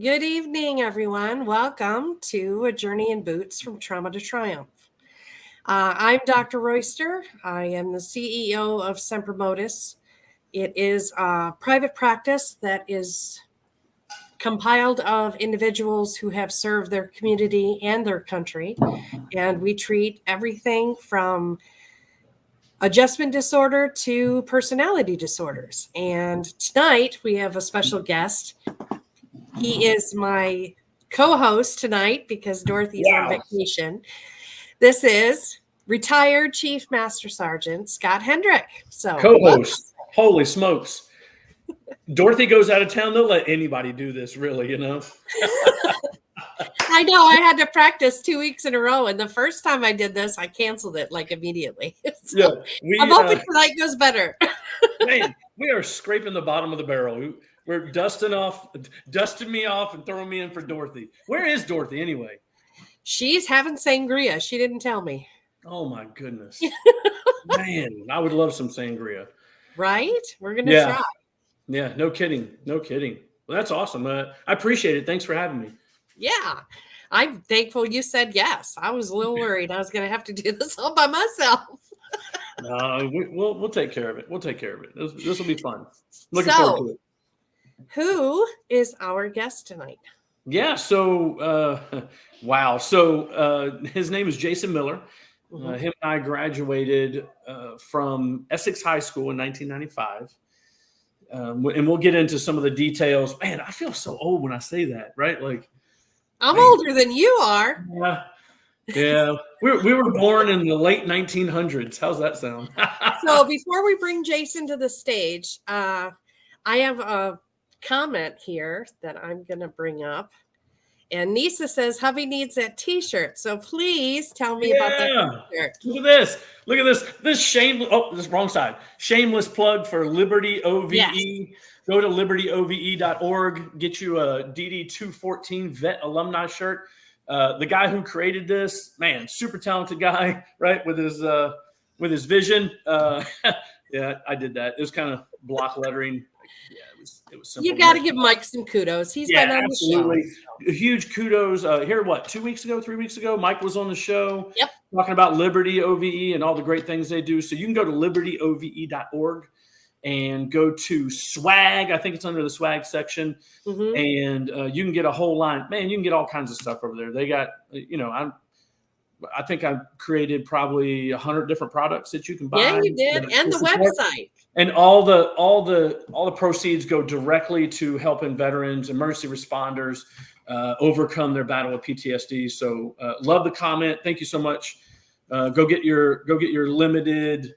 Good evening, everyone. Welcome to A Journey in Boots from Trauma to Triumph. I'm Dr. Royster. I am the CEO of Semper Modis. It is a private practice that is compiled of individuals who have served their community and their country. And we treat everything from adjustment disorder to personality disorders. And tonight we have a special guest. He is my co-host tonight because Dorothy's on vacation. This is retired Chief Master Sergeant Scott Hendrick. So co-host. Holy smokes. Dorothy goes out of town. They'll let anybody do this, really, you know. I know I had to practice 2 weeks in a row, and the first time I did this, I canceled it like immediately. So yeah, I'm hoping tonight goes better. Man, we are scraping the bottom of the barrel. We're dusting me off and throwing me in for Dorothy. Where is Dorothy anyway? She's having sangria. She didn't tell me. Oh my goodness. Man, I would love some sangria. Right? We're going to try. Yeah, no kidding. No kidding. Well, that's awesome. I appreciate it. Thanks for having me. Yeah. I'm thankful you said yes. I was a little worried I was going to have to do this all by myself. We'll take care of it. We'll take care of it. This will be fun. Looking forward to it. Who is our guest tonight? Yeah. So, wow. So his name is Jason Miller. Mm-hmm. Him and I graduated from Essex High School in 1995. And we'll get into some of the details. Man, I feel so old when I say that, right? Like, I'm older than you are. Yeah. We were born in the late 1900s. How's that sound? So before we bring Jason to the stage, I have a comment here that I'm going to bring up. And Nisa says, hubby needs that t-shirt. So please tell me about that t-shirt. Look at this. Look at this. This shameless, this wrong side. Shameless plug for Liberty OVE. Yes. Go to libertyove.org. Get you a DD214 vet alumni shirt. The guy who created this, man, super talented guy, right? With his vision. Yeah, I did that. It was kind of block lettering. Yeah, it was simple. You got to give Mike some kudos. He's been on absolutely. the show. Huge kudos. Here, 2 weeks ago, 3 weeks ago, Mike was on the show. Yep. Talking about Liberty OVE and all the great things they do. So you can go to libertyove.org and go to swag. I think it's under the swag section. Mm-hmm. And you can get a whole line. Man, you can get all kinds of stuff over there. They got, I think I created probably 100 different products that you can buy. Yeah, you did. And the website. And all the proceeds go directly to helping veterans, emergency responders overcome their battle with PTSD. So love the comment. Thank you so much. Go get your limited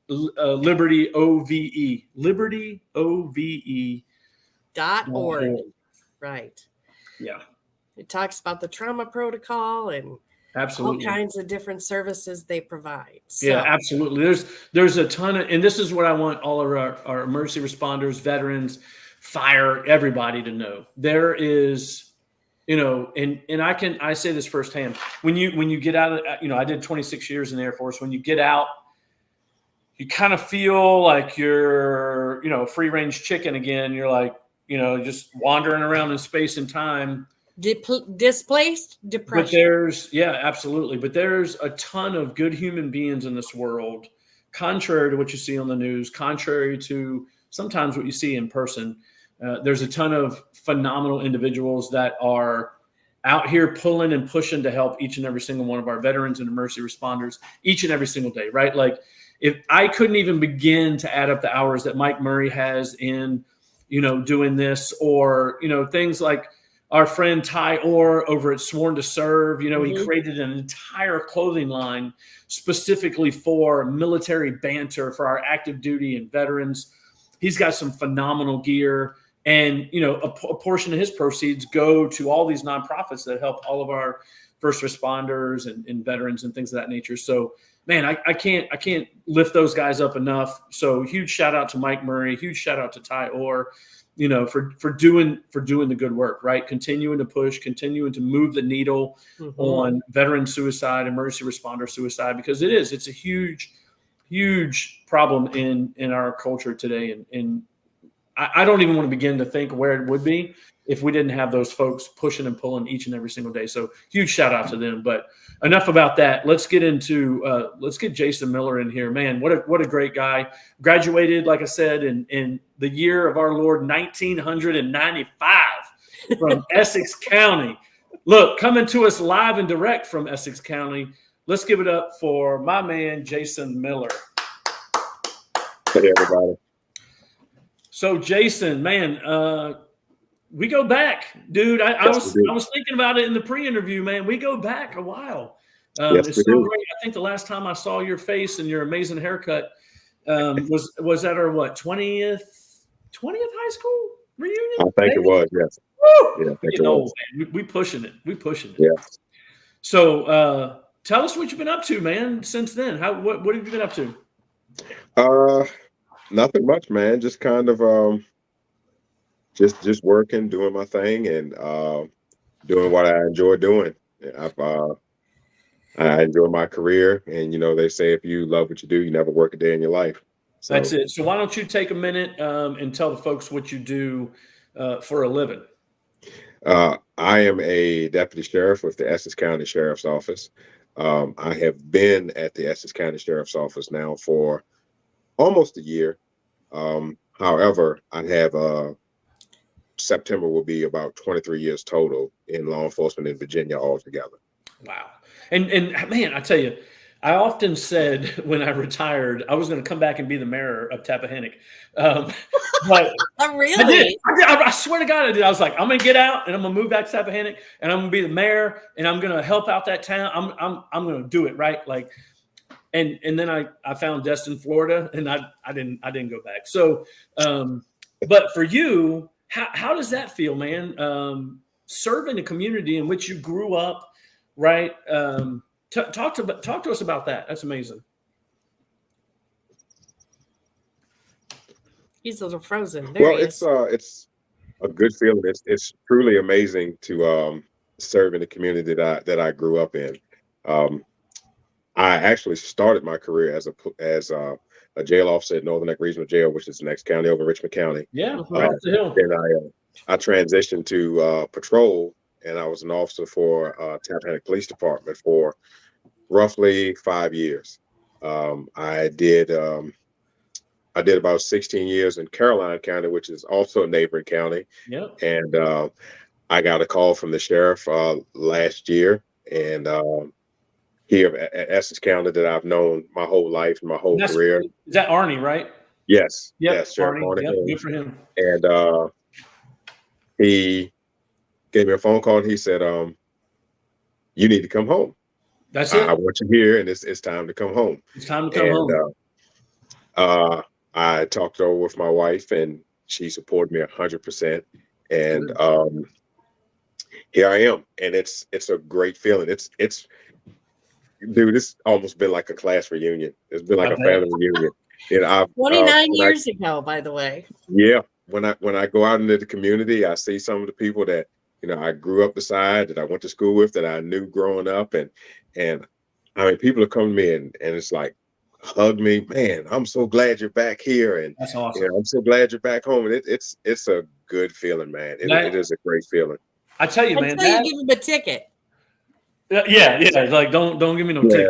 Liberty OVE. libertyove.org. Right. Yeah. It talks about the trauma protocol and absolutely all kinds of different services they provide. So. Yeah, absolutely. There's a ton of, and this is what I want all of our emergency responders, veterans, fire, everybody to know. There is, and I say this firsthand. When you get out of, I did 26 years in the Air Force. When you get out, you kind of feel like you're, free range chicken again. You're like, just wandering around in space and time. Displaced, depression. But absolutely. But there's a ton of good human beings in this world, contrary to what you see on the news, contrary to sometimes what you see in person. There's a ton of phenomenal individuals that are out here pulling and pushing to help each and every single one of our veterans and emergency responders each and every single day, right? Like if I couldn't even begin to add up the hours that Mike Murray has in, doing this or, things like our friend Ty Orr over at Sworn to Serve, mm-hmm. He created an entire clothing line specifically for military banter for our active duty and veterans. He's got some phenomenal gear. And, a portion of his proceeds go to all these nonprofits that help all of our first responders and veterans and things of that nature. So, man, I can't lift those guys up enough. So huge shout out to Mike Murray, huge shout out to Ty Orr, for doing the good work, right? Continuing to push, continuing to move the needle mm-hmm. on veteran suicide, emergency responder suicide, because it's a huge, huge problem in our culture today. And I don't even want to begin to think where it would be if we didn't have those folks pushing and pulling each and every single day. So huge shout out to them. But enough about that. Let's get Jason Miller in here. Man, what a great guy. Graduated, like I said, in the year of our Lord 1995 from Essex County. Look, coming to us live and direct from Essex County. Let's give it up for my man, Jason Miller. Hey, everybody. So, Jason, man, we go back, dude. I was thinking about it in the pre-interview, man. We go back a while. Yes, it's so great. I think the last time I saw your face and your amazing haircut was at our 20th high school reunion? I think it was, yes. Woo! Yeah, I think it was. Man, we pushing it. We pushing it. Yeah. So tell us what you've been up to, man, since then. What have you been up to? Nothing much, man. Just kind of just working, doing my thing, and doing what I enjoy doing. I enjoy my career, and they say if you love what you do, you never work a day in your life. So, that's it. So why don't you take a minute and tell the folks what you do for a living? I am a deputy sheriff with the Essex County Sheriff's Office. I have been at the Essex County Sheriff's Office now for almost a year. However, I have September will be about 23 years total in law enforcement in Virginia altogether. Wow. And man, I tell you, I often said when I retired, I was going to come back and be the mayor of Tappahannock. But Really? I swear to God, I did. I was like, I'm going to get out and I'm going to move back to Tappahannock and I'm going to be the mayor and I'm going to help out that town. I'm going to do it. Right. Like, and then I found Destin, Florida, and I didn't go back. So, but for you, how does that feel, man? Serving a community in which you grew up, right? Talk to us about that. That's amazing. He's a little frozen. There he is. It's a good feeling. It's truly amazing to serve in the community that I grew up in. I actually started my career as a jail officer at Northern Neck Regional Jail, which is the next county over Richmond County. Yeah, right up the hill. Then I transitioned to patrol, and I was an officer for Tappahannock Police Department for roughly 5 years. I did about 16 years in Caroline County, which is also a neighboring county. Yep. And I got a call from the sheriff last year, and here at Essex County that I've known my whole life, my whole career. Is that Arnie, right? Yes. Yep. Yes, Sheriff Arnie. Yep. Good for him. And he gave me a phone call and he said, you need to come home. That's it. I want you here, and it's time to come home. It's time to come home. I talked over with my wife, and she supported me 100%. And here I am, and it's a great feeling. Dude, it's almost been like a class reunion. It's been like a family reunion. 29 years ago, by the way. Yeah, when I go out into the community, I see some of the people that I grew up beside, that I went to school with, that I knew growing up, and I mean, people are coming to me and it's like, hug me, man. I'm so glad you're back here, and that's awesome. I'm so glad you're back home. And it's a good feeling, man. It is a great feeling. I tell you, man. Until you give him a ticket. Yeah. Like don't give me no ticket.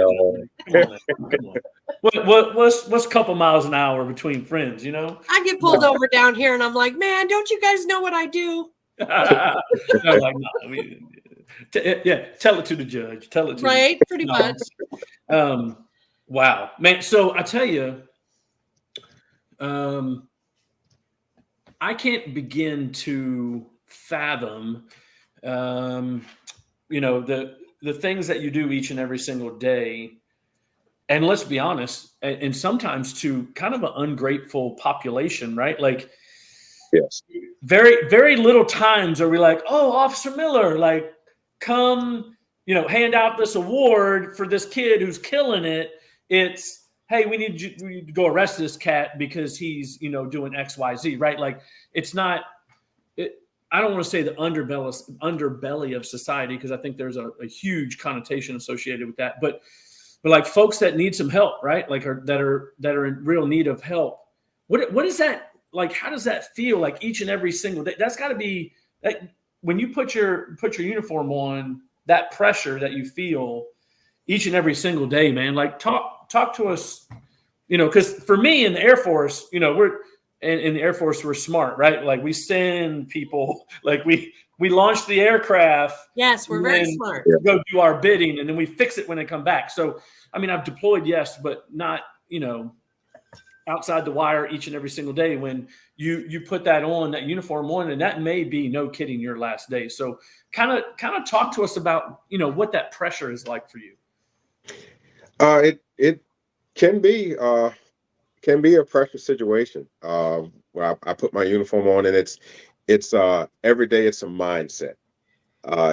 Come on. What's a couple miles an hour between friends? I get pulled over down here, and I'm like, man, don't you guys know what I do? Like, no, tell it to the judge. Tell it to right, pretty much. Wow, man. So I tell you, I can't begin to fathom, the things that you do each and every single day. And let's be honest, and sometimes to kind of an ungrateful population, right? Like, yes, very, very little times are we like, oh, Officer Miller, like, come, hand out this award for this kid who's killing it. It's, hey, we need to go arrest this cat because he's, doing X, Y, Z, right? Like, it's not. I don't want to say the underbelly of society, because I think there's a huge connotation associated with that. But like folks that need some help, right? Like that are in real need of help. What is that like? How does that feel like each and every single day? That's got to be when you put your uniform on, that pressure that you feel each and every single day, man, like talk to us, because for me in the Air Force, we're in the Air Force, we're smart, right? Like we send people, like we launch the aircraft. Yes, we're very smart. Go do our bidding, and then we fix it when they come back. So, I mean, I've deployed, yes, but not, outside the wire each and every single day. When you put that uniform on, and that may be, no kidding, your last day. So kind of talk to us about, what that pressure is like for you. It can be a pressure situation. Where I put my uniform on, and it's every day it's a mindset.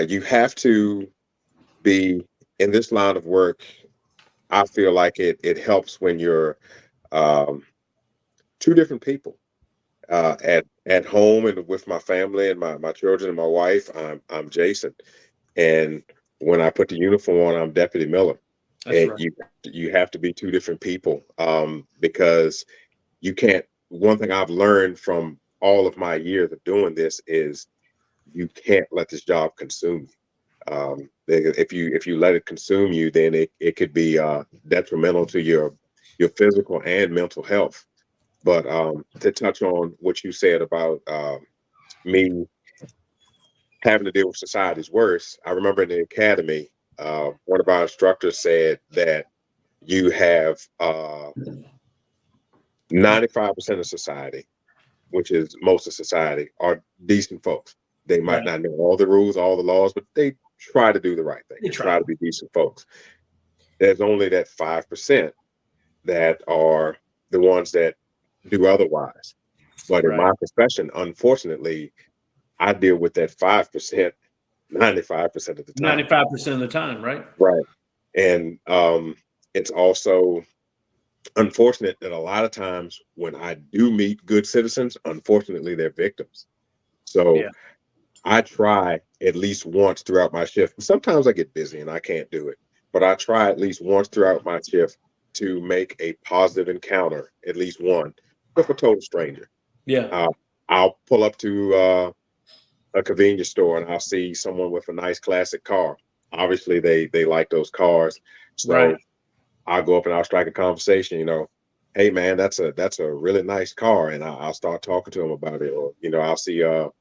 You have to be in this line of work. I feel like it helps when you're two different people. At home and with my family and my children and my wife, I'm Jason, and when I put the uniform on, I'm Deputy Miller. That's And right. you have to be two different people, because you can't. One thing I've learned from all of my years of doing this is you can't let this job consume you. If you let it consume you, then it could be detrimental to your physical and mental health. But to touch on what you said about me having to deal with society's worst, I remember in the academy, one of our instructors said that you have 95% of society, which is most of society, are decent folks. They might Right. not know all the rules, all the laws, but they try to do the right thing. They They try. try to be decent folks. There's only that 5% that are the ones that do otherwise. But in Right. my profession, unfortunately, I deal with that 5%, 95% of the time. 95% of the time, right? Right. And it's also unfortunate that a lot of times when I do meet good citizens, unfortunately, they're victims. So Yeah. I try at least once throughout my shift. Sometimes I get busy and I can't do it, but I try at least once throughout my shift to make a positive encounter, at least one, with a total stranger. Yeah. I'll pull up to a convenience store and I'll see someone with a nice classic car. Obviously, they like those cars, Right. so I'll go up and I'll strike a conversation. Hey man, that's a really nice car, and I'll start talking to them about it. Or I'll see a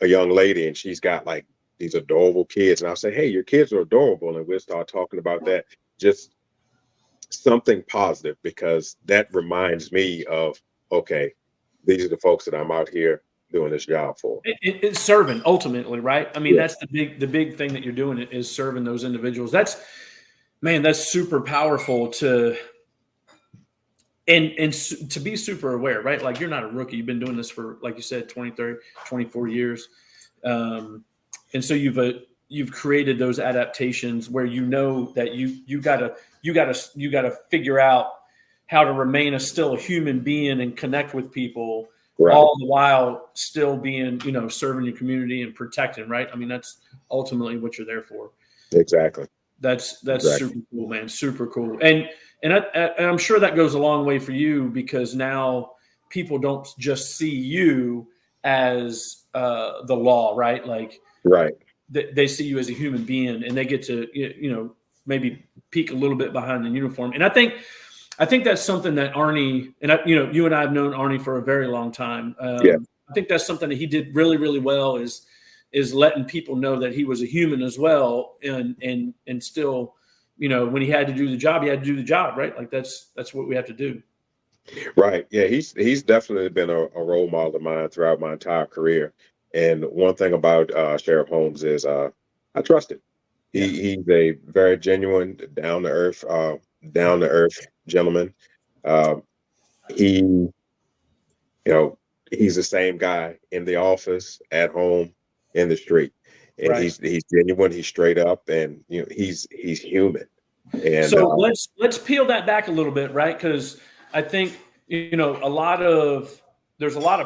young lady and she's got like these adorable kids, and I'll say, hey, your kids are adorable, and we'll start talking about that. Just something positive, because that reminds me of, okay, these are the folks that I'm out here doing this job for. It's serving ultimately, right? I mean, Yeah. that's the big thing that you're doing is serving those individuals. That's super powerful to to be super aware, right? Like you're not a rookie. You've been doing this for, like you said, 20, 30, 24 years. And so you've created those adaptations where that you gotta figure out how to remain still a human being and connect with people, Right. all the while still being, serving your community and protecting, right? I mean, that's ultimately what you're there for. Exactly. That's Exactly. super cool, man. Super cool. And I'm sure that goes a long way for you, because now people don't just see you as the law, right? Like Right. they see you as a human being, and they get to maybe peek a little bit behind the uniform. And I think that's something that Arnie and you and I have known Arnie for a very long time. Yeah. I think that's something that he did really, really well is letting people know that he was a human as well, and still, when he had to do the job, he had to do the job, right? Like that's what we have to do. Right. Yeah. He's definitely been a role model of mine throughout my entire career. And one thing about Sheriff Holmes is I trust him. Yeah. He's a very genuine, down to earth gentleman. Uh, he, he's the same guy in the office, at home, in the street, and Right. he's genuine. He's straight up, and he's human. And So let's peel that back a little bit, right? Because I think there's a lot of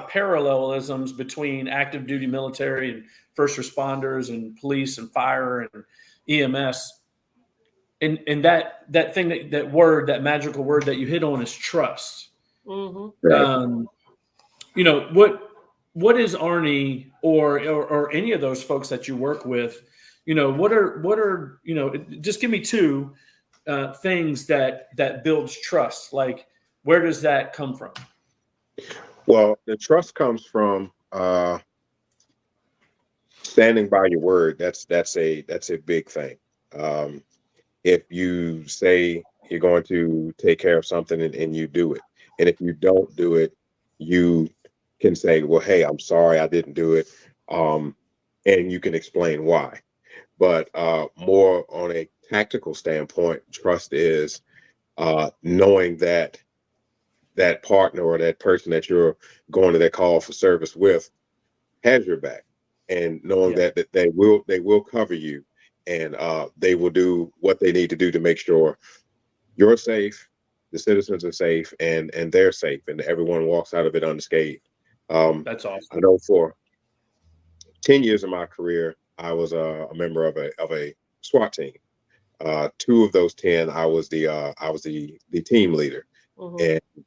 parallelisms between active duty military and first responders and police and fire and EMS, and that thing that magical word that you hit on is trust. Mm-hmm. right. What what is Arnie or any of those folks that you work with? What are just give me two things that builds trust. Like, where does that come from? Well, the trust comes from standing by your word. That's a big thing. Um, if you say you're going to take care of something and you do it, and if you don't do it, you can say, well, hey, I'm sorry, I didn't do it, and you can explain why. But more on a tactical standpoint, trust is knowing that that partner or that person that you're going to that call for service with has your back, and knowing Yeah, that they will cover you, and they will do what they need to do to make sure you're safe, the citizens are safe, and they're safe, and everyone walks out of it unscathed. that's awesome. I know for 10 years of my career, I was a member of a SWAT team. Two of those 10, I was the team leader, Mm-hmm. and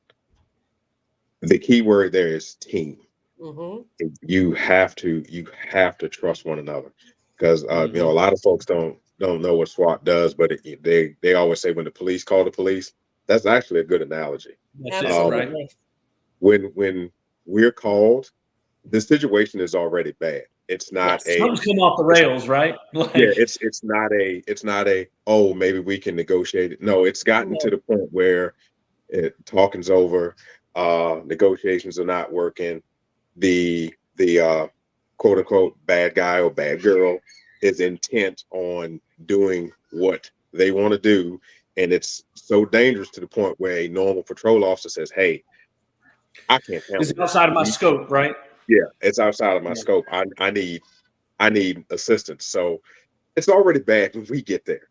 the key word there is team. Mm-hmm. You have to trust one another, because Hmm. a lot of folks don't know what SWAT does, but they always say when the police call the police. That's actually a good analogy. That's it, Um, right? Absolutely. when we're called, the situation is already bad. It's not Yes. a Something's come off the it's rails, right? Yeah, Like, it's not a oh, maybe we can negotiate it. No, it's gotten to No. the point where talking's over, negotiations are not working. The quote unquote bad guy or bad girl is intent on doing what they want to do, and it's so dangerous to the point where a normal patrol officer says, "Hey, I can't is handle it this. outside of my scope, right? Yeah, it's outside of my Yeah. scope. I need assistance." So it's already bad when we get there.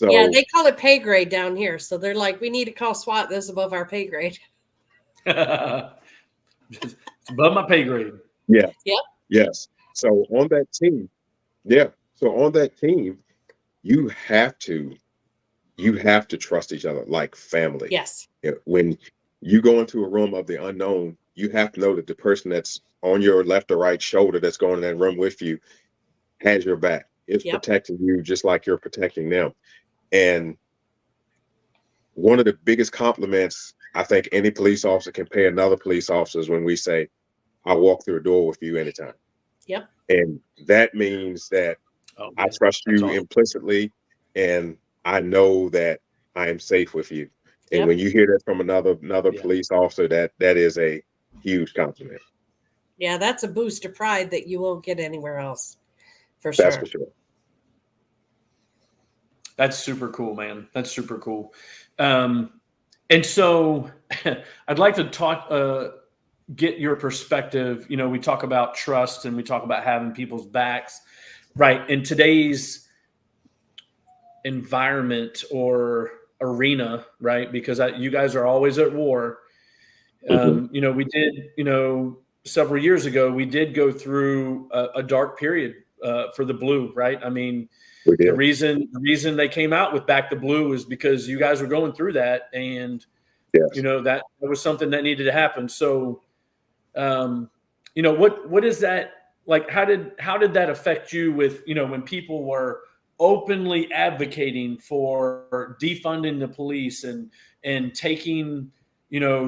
Yeah, So they call it pay grade down here. So they're like, we need to call SWAT. This is above our pay grade. It's above my pay grade. yeah, Yep. yes. So on that team, yeah. So on that team, you have to you have to trust each other like family. Yes. Yeah, when you go into a room of the unknown, you have to know that the person that's on your left or right shoulder that's going in that room with you has your back. It's Yep. protecting you just like you're protecting them. And one of the biggest compliments I think any police officer can pay another police officer is when we say, "I walk through a door with you anytime." Yep. And that means that Oh I man, trust that's you awesome. implicitly, and I know that I am safe with you. And Yep. when you hear that from another Yeah. police officer, that is a huge compliment. Yeah, that's a boost of pride that you won't get anywhere else, for That's for sure. sure. That's super cool, man. That's super cool. Um, and so I'd like to get your perspective. We talk about trust and we talk about having people's backs, right? In today's environment or arena, right? Because you guys are always at war. Hmm. We did, several years ago, we did go through a dark period for the Blue, right? I mean, We the did. reason they came out with Back the Blue is because you guys were going through that, and Yes. that was something that needed to happen. So, what is that like? How did that affect you with when people were openly advocating for defunding the police and taking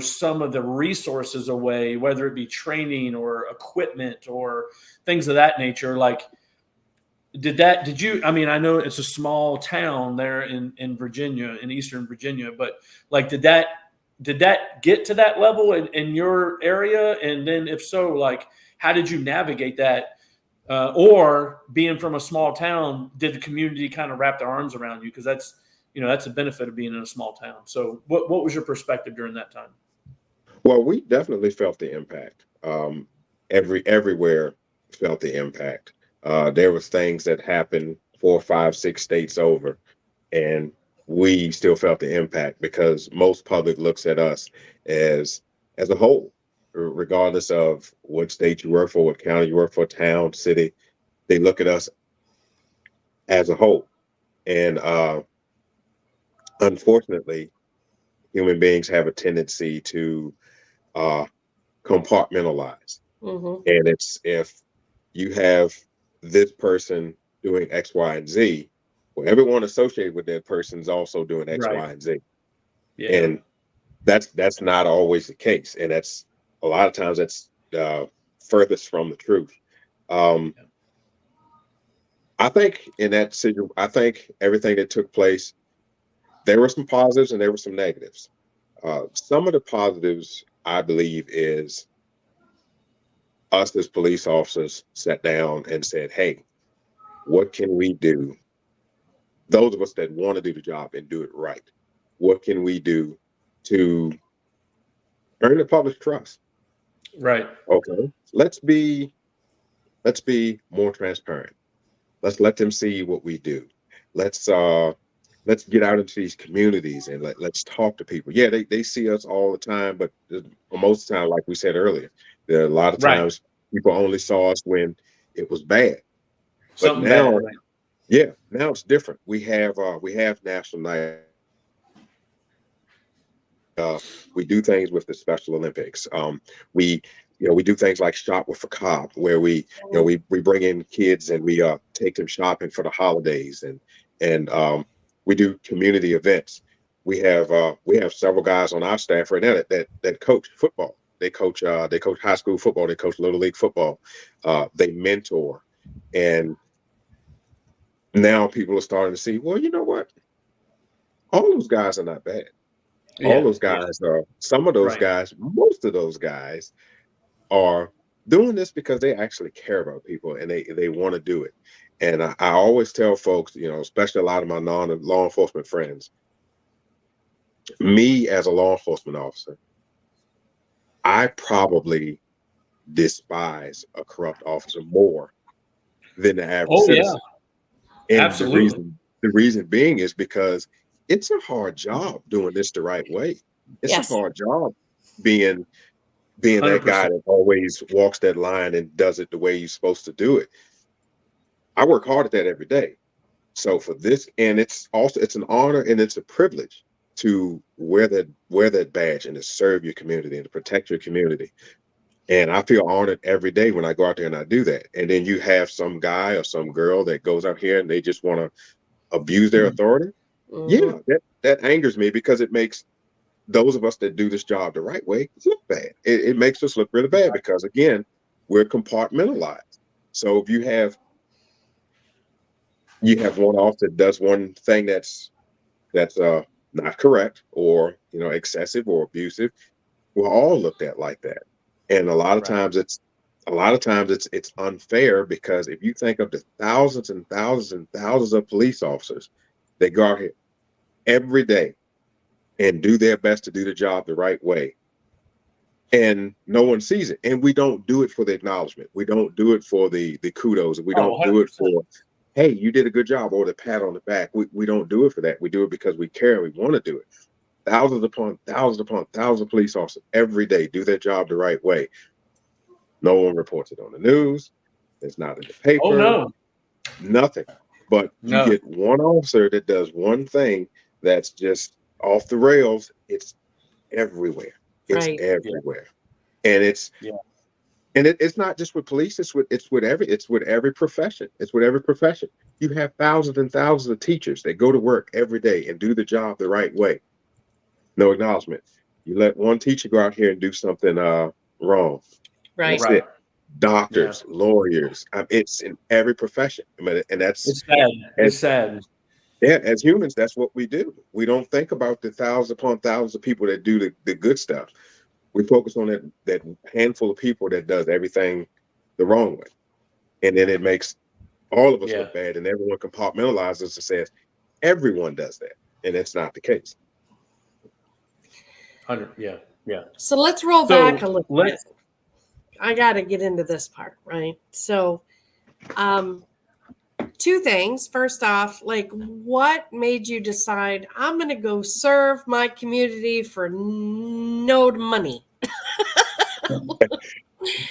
some of the resources away, whether it be training or equipment or things of that nature? Like, did you, I mean, I know it's a small town there in Virginia, in Eastern Virginia, but like, did that get to that level in your area? And then if so, like, how did you navigate that? Or being from a small town, did the community kind of wrap their arms around you? Because that's a benefit of being in a small town. So what was your perspective during that time? Well, we definitely felt the impact. Everywhere felt the impact. There was things that happened 4, 5, 6 states over, and we still felt the impact because most public looks at us as as a whole, regardless of what state you work for, what county you work for, town, city. They look at us as a whole, and unfortunately, human beings have a tendency to uh, compartmentalize. Mm-hmm. And it's if you have this person doing X, Y, and Z, well, everyone associated with that person is also doing X, Right. Y, and Z. Yeah. And that's not always the case. And that's a lot of times that's furthest from the truth. Um, Yeah. I think in that situation, I think everything that took place, there were some positives and there were some negatives. Some of the positives, I believe, is us as police officers sat down and said, hey, what can we do? Those of us that want to do the job and do it right, what can we do to earn the public's trust? Right. Okay, let's be more transparent. Let's let them see what we do. Let's uh let's get out into these communities and let's talk to people. Yeah, they see us all the time, but most of the time, like we said earlier, there are a lot of Right. times people only saw us when it was bad. But Something bad. now, Right. yeah, now it's different. We have national night. Uh, we do things with the Special Olympics. We we do things like Shop with a Cop, where we bring in kids and we take them shopping for the holidays, and we do community events. We have several guys on our staff right now that coach football. They coach high school football. They coach little league football. They mentor, and now people are starting to see. Well, you know what? All those guys are not bad. All Yeah. those Yeah. guys are some of those Right. guys, most of those guys are doing this because they actually care about people and they want to do it. And I always tell folks, especially a lot of my non-law enforcement friends, me as a law enforcement officer, I probably despise a corrupt officer more than the average Oh yeah. citizen. And the Absolutely. reason the reason being is because it's a hard job doing this the right way. It's a Yes. hard job being Hundred that guy percent. that always walks that line and does it the way you're supposed to do it. I work hard at that every day. So for this, and it's an honor and it's a privilege to wear that badge and to serve your community and to protect your community. And I feel honored every day when I go out there and I do that. And then you have some guy or some girl that goes out here and they just want to abuse their authority. Mm-hmm. Yeah, that angers me because it makes those of us that do this job the right way look bad. It makes us look really bad because again, we're compartmentalized. So if you have one officer that does one thing that's not correct or excessive or abusive, we're all looked at like that. And Right. a lot of times it's unfair because if you think of the thousands and thousands and thousands of police officers that go out here every day and do their best to do the job the right way, and no one sees it, and we don't do it for the acknowledgement, we don't do it for the kudos, we Oh, don't do it 100%. for, hey, you did a good job, or the pat on the back. We don't do it for that. We do it because we care and we want to do it. Thousands upon thousands of police officers every day do their job the right way. No one reports it on the news. It's not in the Oh paper. no. Nothing. But you No. get one officer that does one thing that's just off the rails. It's everywhere. It's Right. Yeah. everywhere. And it's Yeah. and it's not just with police, it's with every profession. It's with every profession. You have thousands and thousands of teachers that go to work every day and do the job the right way. No acknowledgement. You let one teacher go out here and do something wrong. And Right. that's Right. it. Yeah. Doctors, lawyers, it's in every profession. I mean, and It's sad. as It's sad. yeah, as humans, that's what we do. We don't think about the thousands upon thousands of people that do the good stuff. We focus on that handful of people that does everything the wrong way. And then it makes all of us Yeah. look bad and everyone compartmentalizes and says everyone does that. And it's not the case. 100. Yeah. Yeah. So let's roll back a So little bit. let's. I got to get into this part, right? So, um, two things. First off, like, what made you decide I'm going to go serve my community for no money?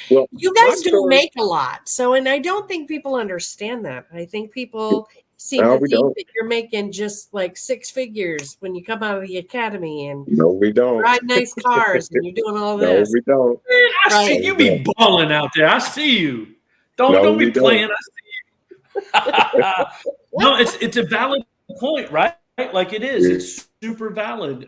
Well, You my guys don't story, make a lot. So, and I don't think people understand that. I think people seem No, to we think don't. that you're making just like six figures when you come out of the academy and No, we don't. ride nice cars and you're doing all No, this. we don't. Man, I Right. see you be balling out there. I see you. Don't No, be we playing. don't. I see you. No, it's a valid point, right? Like it is. We- It's super valid.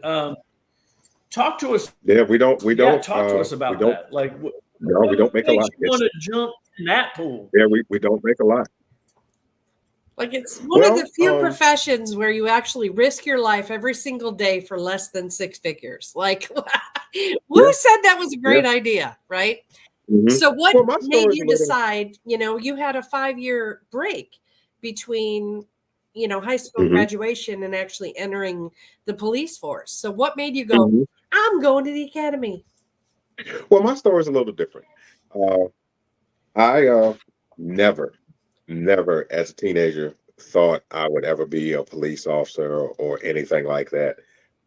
Talk to us. Yeah, we don't. Yeah, talk to us We about don't. that. Like, No, we what don't make a makes lot. you want to jump in that pool? Yeah, we don't make a lot. Like it's one of Well, the few professions where you actually risk your life every single day for less than six figures. Like, who said that was a great idea, right? Mhm. So what Well, my made story's you a little. decide, you had a 5-year break between, high school Mhm, graduation and actually entering the police force. So what made you go, mhm. I'm going to the academy? Well, my story's a little different. Uh, I never, never, as a teenager, thought I would ever be a police officer or anything like that.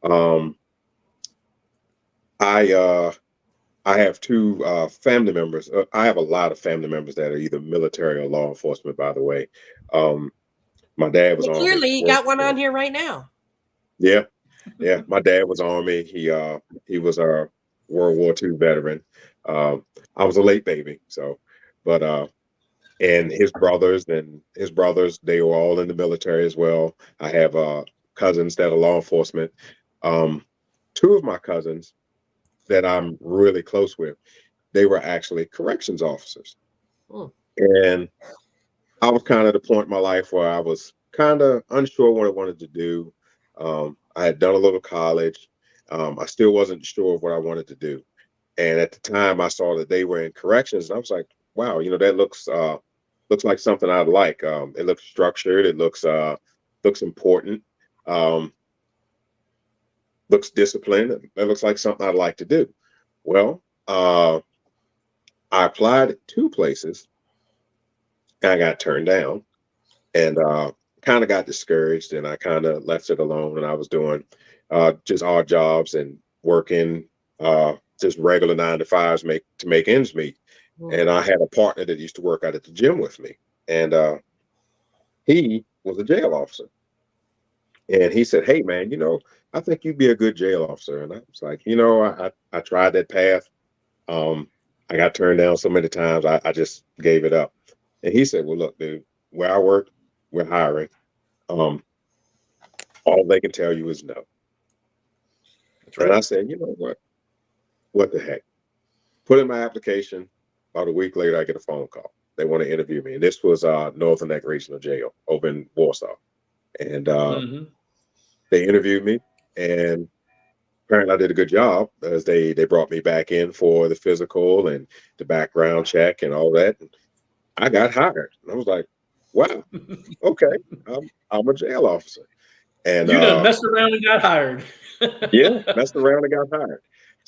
Um, I I have two family members. I have a lot of family members that are either military or law enforcement. By the way, um, my dad was Well, Army. clearly you got Worked one for, on here right now. yeah, yeah. My dad was Army. He was a World War II veteran. I was a late baby, so but and his brothers they were all in the military as well. I have cousins that are law enforcement. Um, two of my cousins that I'm really close with, they were actually corrections officers. Hmm. And I was kind of at the point in my life where I was kind of unsure what I wanted to do. I had done a little college. I still wasn't sure of what I wanted to do. And at the time, I saw that they were in corrections, and I was like, "Wow, that looks like something I'd like. It looks structured. It looks important. Um, looks disciplined. It looks like something I'd like to do." Well, I applied at two places. I got turned down, and kind of got discouraged, and I kind of left it alone. And I was doing just odd jobs and working just regular 9 to 5s make ends meet. Hmm. And I had a partner that used to work out at the gym with me, and he was a jail officer. And he said, "Hey, man, I think you'd be a good jail officer." And I was like, I tried that path. Um, I got turned down so many times, I just gave it up. And he said, "Well, look, dude, where I work, we're hiring. Um, all they can tell you is no." That's And I right. said, "You know what? What the heck?" Put in my application. About a week later, I get a phone call. They want to interview me. And this was Northern Neck Regional Jail over in Warsaw. And Hmm. they interviewed me. And apparently I did a good job as they brought me back in for the physical and the background check and all that. And I got hired. And I was like, wow, okay, I'm a jail officer. And You done messed around and got hired. yeah, messed around and got hired.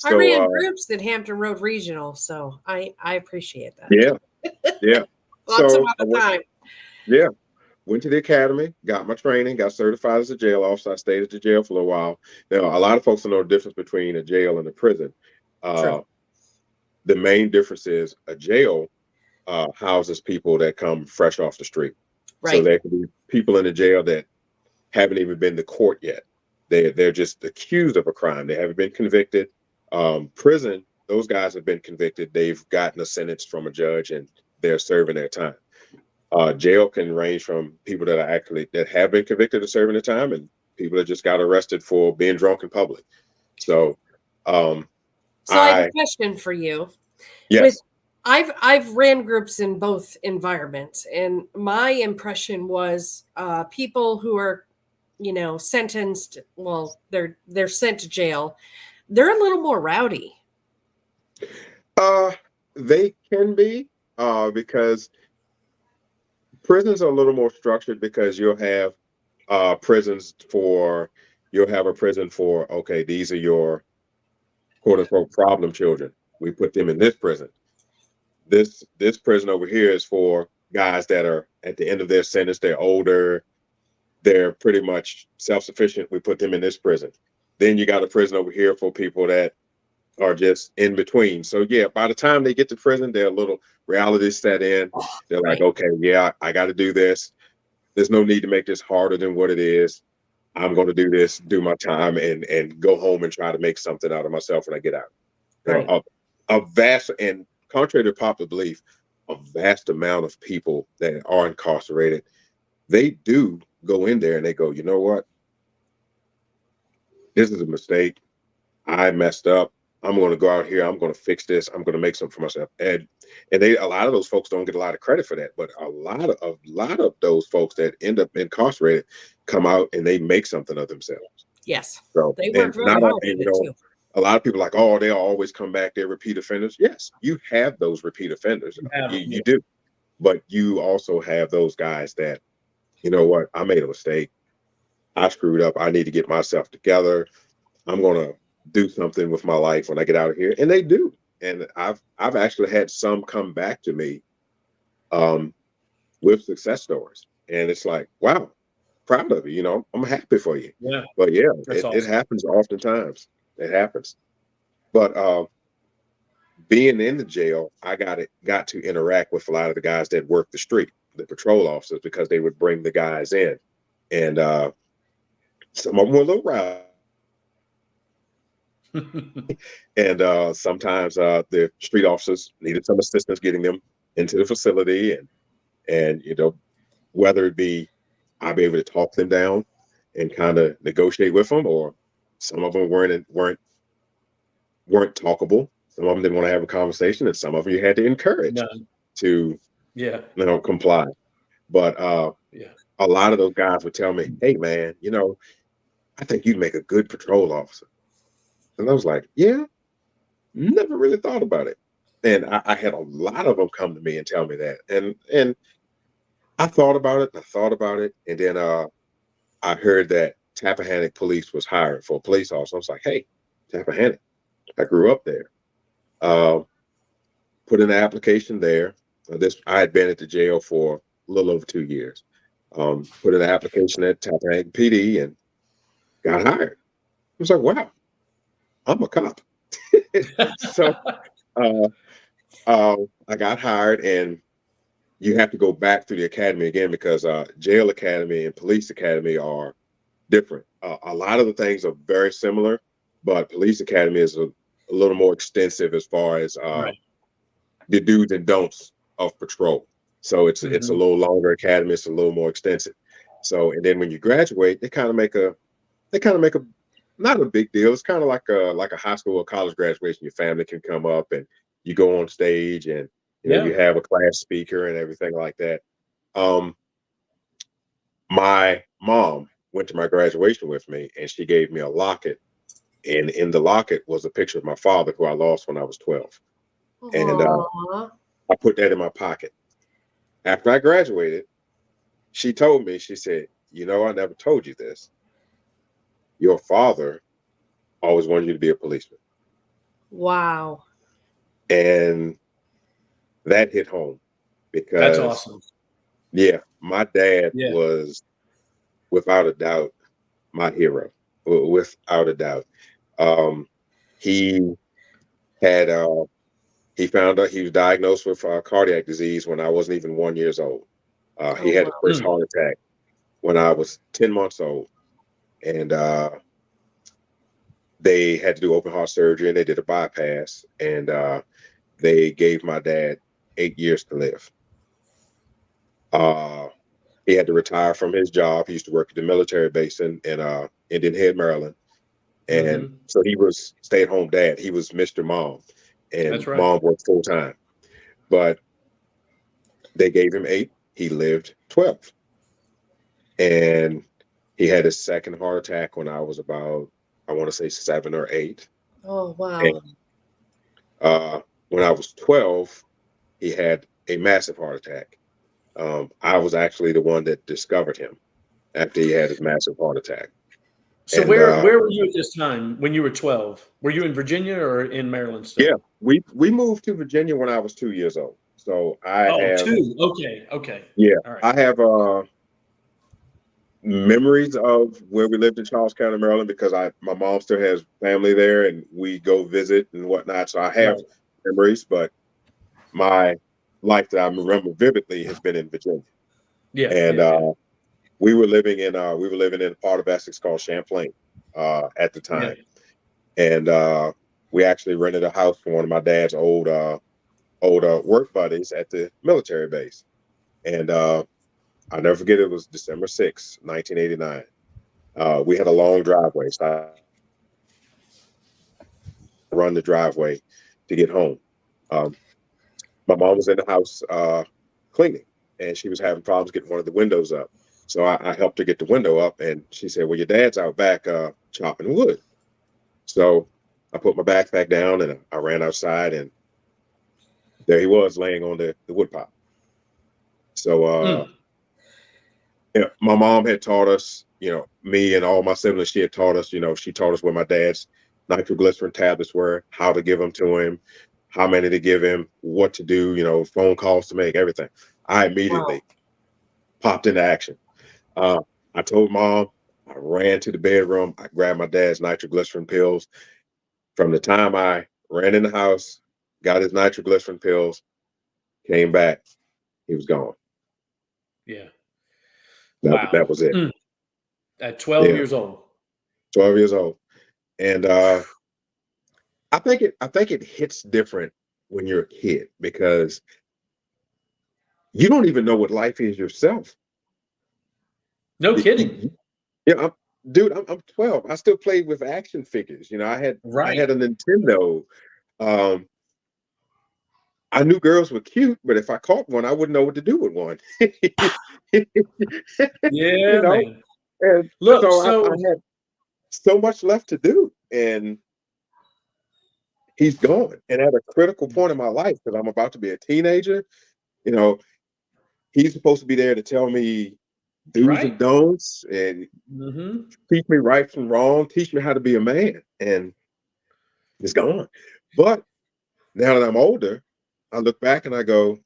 I So ran groups at Hampton Road Regional, so I appreciate that. yeah, yeah. Lots So amount I of went, time. yeah, went to the academy, got my training, got certified as a jail officer. I stayed at the jail for a while. Now, a lot of folks don't know the difference between a jail and a prison. Uh, True. the main difference is a jail houses people that come fresh off the street. So Right. there can be people in the jail that haven't even been to court yet. They're just accused of a crime. They haven't been convicted. Prison, those guys have been convicted. They've gotten a sentence from a judge and they're serving their time. Jail can range from people that have been convicted of serving their time and people that just got arrested for being drunk in public. So um, So I have a I question for you. With yes. I've ran groups in both environments, and my impression was people who are, sentenced. Well, they're sent to jail. They're a little more rowdy. Uh, they can be because prisons are a little more structured because prisons for you'll have a prison for okay, these are your quote unquote problem children. We put them in this prison. This prison over here is for guys that are at the end of their sentence, they're older, they're pretty much self-sufficient. We put them in this prison. Then you got a prison over here for people that are just in between. So yeah, by the time they get to prison, they're a little reality set in. They're like, Right. okay, yeah, I got to do this. there's no need to make this harder than what it is. I'm going to do this, do my time, and go home and try to make something out of myself when I get out. You Right. know, a vast, and contrary to popular belief, a vast amount of people that are incarcerated, they do go in there and they go, you know what? This is a mistake. I messed up. I'm going to go out here. I'm going to fix this. I'm going to make something for myself. And they, a lot of those folks don't get a lot of credit for that, but a lot of those folks that end up incarcerated come out and they make something of themselves. Yes. So, They and work very not hard you at it know, too. a lot of people are like, oh, they'll always come back. They're repeat offenders. Yes, you have those repeat offenders. You have it, You do, but you also have those guys that, you know what, I made a mistake. I screwed up. I need to get myself together. I'm gonna do something with my life when I get out of here, and they do. And I've actually had some come back to me um, with success stories, and it's like, wow, proud of you. You know, I'm happy for you. Yeah, But yeah, that's it awesome. happens oftentimes. It happens. But being in the jail, I got to interact with a lot of the guys that work the street, the patrol officers, because they would bring the guys in, and some of them were a little rowdy. And sometimes the street officers needed some assistance getting them into the facility, and you know, whether it be I'll be able to talk them down and kind of negotiate with them, or some of them weren't talkable. Some of them didn't want to have a conversation, and some of them you had to encourage No, to, yeah, you know, comply. But yeah. a lot of those guys would tell me, "Hey, man, you know, I think you'd make a good patrol officer." And I was like, "Yeah, never really thought about it." And I had a lot of them come to me and tell me that. And I thought about it, and I thought about it, and then I heard that Tappahannock Police was hiring for a police officer. I was like, "Hey, Tappahannock, I grew up there." Um, Put in an application there. This I had been at the jail for a little over 2 years. Put in an application at Tappahannock PD and got hired. I was like, "Wow, I'm a cop." So uh, I got hired, and you have to go back through the academy again because jail academy and police academy are different. A lot of the things are very similar, but police academy is a little more extensive as far as Right. the do's and don'ts of patrol. So it's a Hmm. little longer academy. It's a little more extensive. So and then when you graduate, they kind of make a not a big deal. It's kind of like a high school or college graduation. Your family can come up and you go on stage and you know you Yeah. have a class speaker and everything like that. Um, my mom went to my graduation with me and she gave me a locket. And in the locket was a picture of my father who I lost when I was 12. And Aw. I put that in my pocket. After I graduated, she told me, she said, you know, I never told you this. Your father always wanted you to be a policeman. Wow. And that hit home That's because, awesome. yeah, my dad Yeah. was without a doubt my hero, without a doubt. Um, he had, he found out he was diagnosed with cardiac disease when I wasn't even 1 year old. He Oh had his wow. first Mm. heart attack when I was 10 months old. And they had to do open heart surgery and they did a bypass. And they gave my dad 8 years to live. Uh, he had to retire from his job. He used to work at the military base in Indian Head, Maryland. And Hmm. so he was stay-at-home dad. He was Mr. Mom, That's and right. mom worked full time. But they gave him 8. He lived 12. And he had his second heart attack when I was about, I want to say 7 or 8. Oh wow. And when I was 12, he had a massive heart attack. I was actually the one that discovered him after he had his massive heart attack. So And where were you at this time when you were 12? Were you in Virginia or in Maryland yeah, still? we moved to Virginia when I was 2 years old. So I Oh, have, two. Okay. Okay. yeah, All right. I have memories of where we lived in Charles County, Maryland, because my mom still has family there and we go visit and whatnot. So I have Right. memories, but my life that I remember vividly has been in Virginia. Yeah. And Yeah. Yeah. we were living in a part of Essex called Champlain at the Yeah. time, and we actually rented a house from one of my dad's old work buddies at the military base. And I'll never forget, it was December 6th, 1989. We had a long driveway, so I run the driveway to get home. Um, my mom was in the house cleaning, and she was having problems getting one of the windows up. So I helped her get the window up, and she said, "Well, your dad's out back chopping wood." So I put my backpack down and I ran outside, and there he was laying on the wood pile. So yeah, my mom had taught us, me and all my siblings, she had taught us, she taught us where my dad's nitroglycerin tablets were, how to give them to him, how many to give him, what to do, phone calls to make, everything. I Wow. immediately popped into action. Uh, I told mom, I ran to the bedroom, I grabbed my dad's nitroglycerin pills. From the time I ran in the house, got his nitroglycerin pills, came back, he was gone. Yeah. That, Wow. that was it. At 12 Yeah, years old. 12 years old. And I think it hits different when you're a kid because you don't even know what life is yourself. No Y- y- kidding. y- Yeah, I'm 12. I still played with action figures. I Right. had a Nintendo. Um, I knew girls were cute, but if I caught one, I wouldn't know what to do with one. you Yeah, know, man. and Look, so I so had so much left to do, and he's gone. And at a critical point in my life, because I'm about to be a teenager, you know, he's supposed to be there to tell me do's and right. don'ts and Hmm. teach me right from wrong, teach me how to be a man, and it's gone. But now that I'm older, I look back and I go,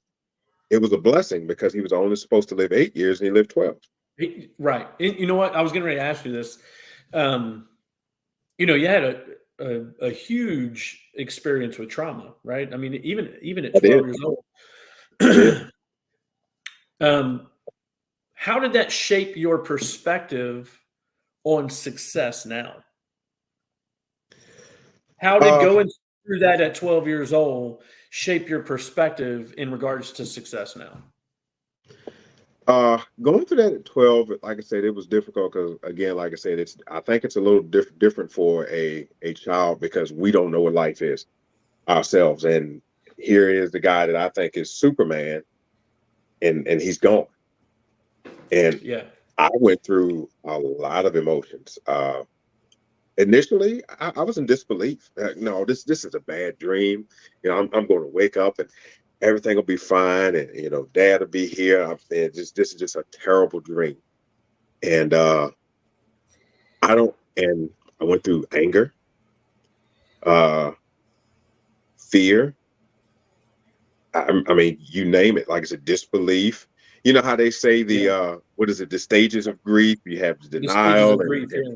it was a blessing because he was only supposed to live 8 years and he lived 12. Right. And you know what? I was getting ready to ask you this. Um, you had a huge experience with trauma, right? I mean, even at I did. 12 years old. I did. um, how did that shape your perspective on success now? How did Uh, going through that at 12 years old shape your perspective in regards to success now? Going through that at 12, like I said, it was difficult because, again, like I said, I think it's a little different for a child because we don't know what life is ourselves. And here is the guy that I think is Superman, and he's gone. And Yeah. I went through a lot of emotions. Initially, I was in disbelief. No, this is a bad dream. I'm going to wake up and everything will be fine, and Dad will be here. I'm saying, this is just a terrible dream. And I don't. And I went through anger, uh, fear. I mean, you name it. Like it's a disbelief. You know how they say Yeah. what is it? The stages of grief. You have The stages denial of and grief. Yeah. yeah.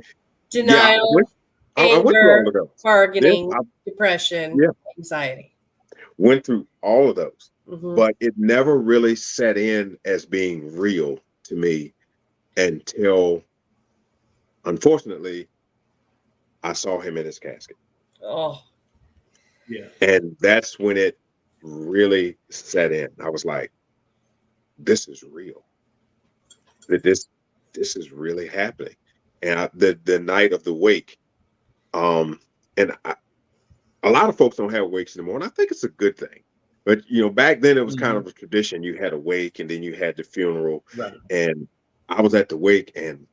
Denial, I went through all of anger, those. Yeah, bargaining, depression, yeah, anxiety. went through all of those, Hmm. but it never really set in as being real to me until, unfortunately, I saw him in his casket, Oh, Yeah. and that's when it really set in. I was like, "This is real. That this is really happening." And the night of the wake, um, and a lot of folks don't have wakes anymore, and I think it's a good thing. But back then it was kind Mhm. of a tradition. You had a wake, and then you had the funeral, Right. and I was at the wake, and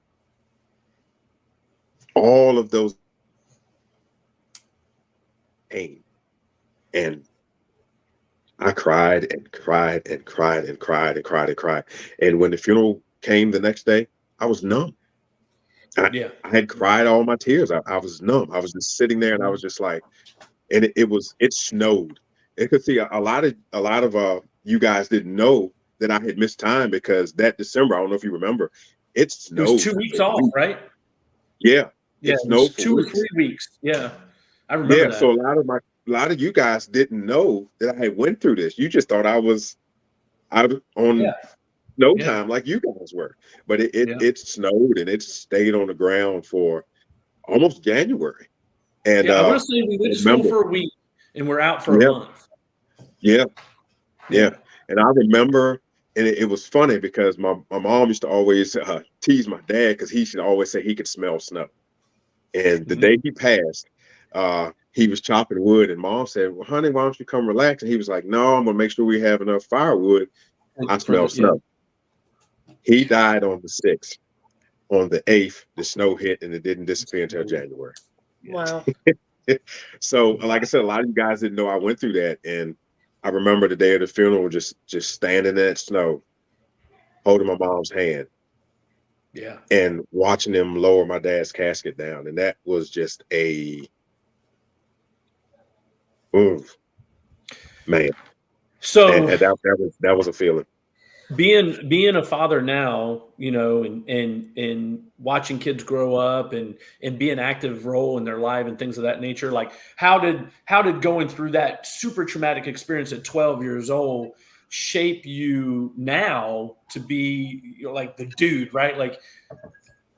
all of those pain, and I cried and cried and cried and cried and cried and cried. And when the funeral came the next day, I was numb. I, Yeah. I had cried all my tears. I was numb. I was just sitting there, and I Mhm. was just like, and it snowed. And could see a lot of you guys didn't know that I had missed time because that December, I don't know if you remember, it It was snowed 2 weeks for off, weeks. right? Yeah, Yeah, it it was snowed for 2 or weeks. 3 weeks. Yeah. I remember Yeah, so that. a lot of you guys didn't know that I had went through this. You just thought I was on Yeah. snow Yeah. time like you guys were. But Yeah. it snowed and it stayed on the ground for almost January. And Yeah. I want I to say we went to school remember, for a week and we're out for a yeah, month. yeah, yeah. Yeah. And I remember, and it was funny because my mom used to always tease my dad because he should always say he could smell snow. And the day Mhm. he passed, he was chopping wood, and mom said, "Well, honey, why don't you come relax?" And he was like, "No, I'm gonna make sure we have enough firewood. I For smell the yeah. snow." He died on the 6th. On the 8th, the snow hit, and it didn't disappear until January. Yeah. Wow. So, like I said, a lot of you guys didn't know I went through that, and I remember the day of the funeral, just standing in that snow, holding my mom's hand, Yeah. and watching them lower my dad's casket down, and that was just a oof, man. So And that was a feeling. being a father now, and watching kids grow up and be an active role in their life and things of that nature, like how did going through that super traumatic experience at 12 years old shape you now to be like the dude, right? Like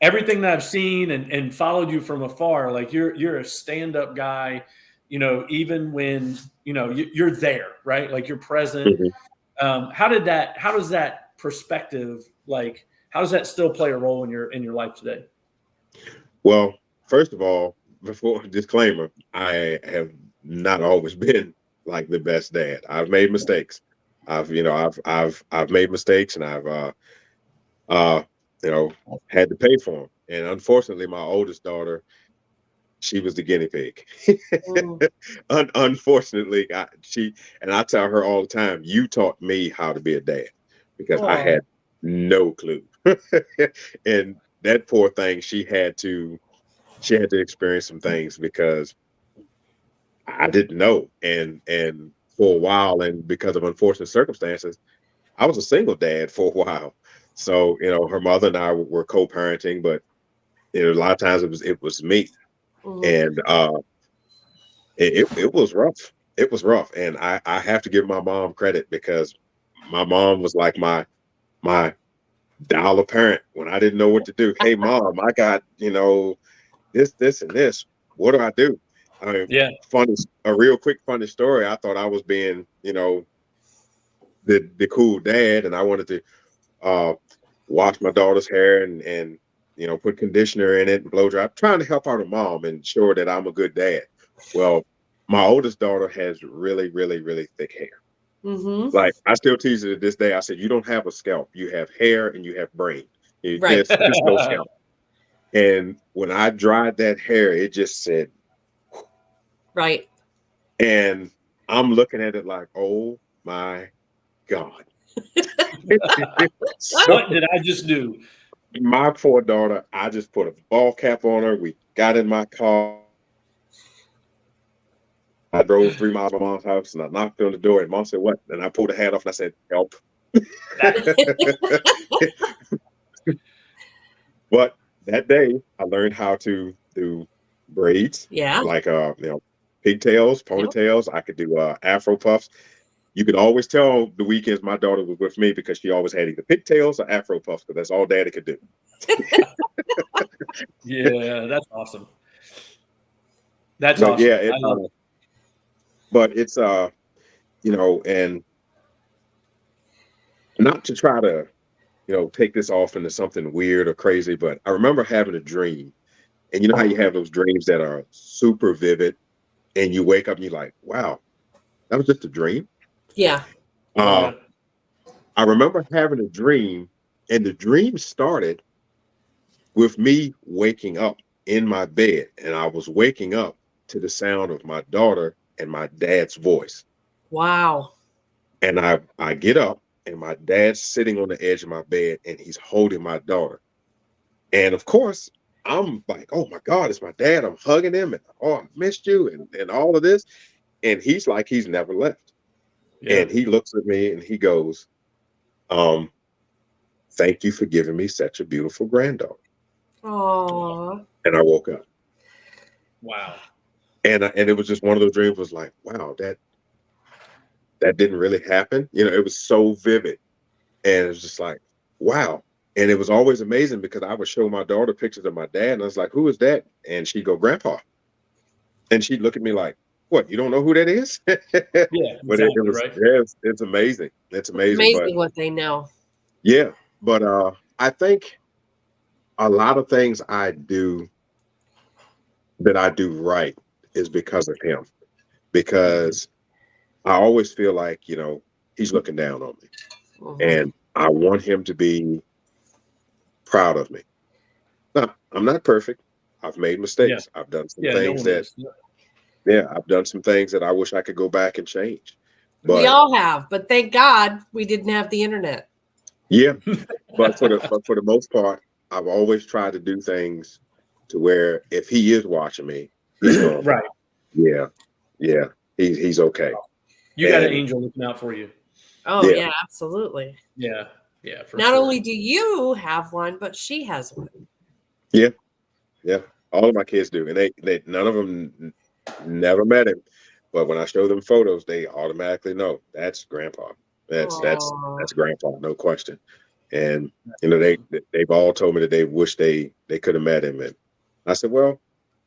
everything that I've seen and followed you from afar, like you're a stand-up guy, even when you're there, right? Like you're present. Mhm. How does that perspective, like, how does that still play a role in your life today? Well, first of all, before disclaimer, I have not always been like the best dad. I've made mistakes. I've made mistakes, and I've uh, you know, had to pay for them. And unfortunately, my oldest daughter, she was the guinea pig. Mm. Unfortunately, I tell her all the time, you taught me how to be a dad because I Oh, had no clue. And that poor thing, she had to experience some things because I didn't know. And for a while, and because of unfortunate circumstances, I was a single dad for a while. So, her mother and I were co-parenting, but a lot of times it was me. mhm. And it was rough. It was rough. And I have to give my mom credit because my mom was like my dollar parent when I didn't know what to do. Hey mom, I got, this and this. What do I do? I mean, Yeah. funny, a real quick funny story. I thought I was being, the cool dad, and I wanted to uh, wash my daughter's hair and put conditioner in it and blow dry, trying to help out her mom and show her that I'm a good dad. Well, my oldest daughter has really, really, really thick hair. Mhm. Like I still tease her to this day. I said, "You don't have a scalp. You have hair and you have brain. Right. There's no scalp." And when I dried that hair, it just said, Right. and I'm looking at it like, "Oh my God." So What did I just do? my poor daughter, I just put a ball cap on her. We got in my car. I drove 3 miles from mom's house and I knocked on the door and mom said, "What?" And I pulled the hat off and I said, "Help." That But that day I learned how to do braids, Yeah. like pigtails, Yep. ponytails. I could do afro puffs. You could always tell the weekends my daughter was with me because she always had either pigtails or afro puffs because that's all daddy could do. Yeah, that's awesome. That's But yeah, awesome. I love it. but it's and not to try to take this off into something weird or crazy, but I remember having a dream. And you know how you have those dreams that are super vivid and you wake up and you're like, wow, that was just a dream. Yeah. Uh, Yeah. I remember having a dream, and the dream started with me waking up in my bed, and I was waking up to the sound of my daughter and my dad's voice. Wow. And I get up, and my dad's sitting on the edge of my bed, and he's holding my daughter. And of course, I'm like, oh my God, it's my dad. I'm hugging him, and oh, I missed you, and all of this. And he's like, he's never left. Yeah. And he looks at me and he goes, um, thank you for giving me such a beautiful granddaughter. Aw. And I woke up. Wow. And it was just one of those dreams was like, wow, that didn't really happen. It was so vivid. And it was just like, wow. And it was always amazing because I would show my daughter pictures of my dad, and I was like, who is that? And she'd go, Grandpa. And she'd look at me like, what, you don't know who that is? But Yeah, it exactly was, right. yes, it's amazing. It's It's amazing. But amazing what they know. yeah, but I think a lot of things I do that I do right is because of him. Because I always feel like, he's looking down on me. Mhm. And I want him to be proud of me. Now, I'm not perfect. I've made Yeah, mistakes. I've done some yeah, no things one that, is. Yeah. yeah, I've done some things that I wish I could go back and change. We But all have, but thank God we didn't have the internet. yeah, but for the most part, I've always tried to do things to where if he is watching me, he's going, Right. yeah, yeah, he's okay. You got an And angel looking out for you. Oh, yeah, yeah, absolutely. Yeah, yeah, for Not sure. only do you have one, but she has one. yeah, yeah. All of my kids do, and they none of them never met him, but when I show them photos, they automatically know that's Grandpa. That's that's Oh, that's Grandpa, no question. And That's they awesome. they've all told me that they wish they could have met him, and I said, well,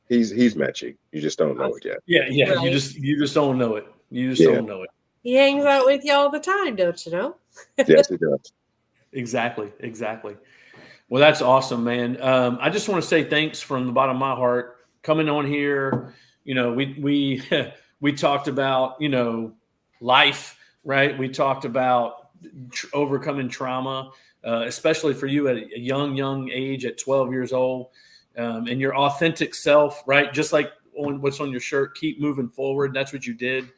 he's met you. You just don't know it yet. Yeah, yeah. You right. just don't know it. You just Yeah, don't know it. He hangs out with you all the time, don't you know? yes, he does. Exactly, exactly. Well, that's awesome, man. I just want to say thanks from the bottom of my heart coming on here. We we talked about life, right? We talked about overcoming trauma, especially for you at a young age, at 12 years old, and your authentic self, right? Just like on what's on your shirt, keep moving forward. That's what you did,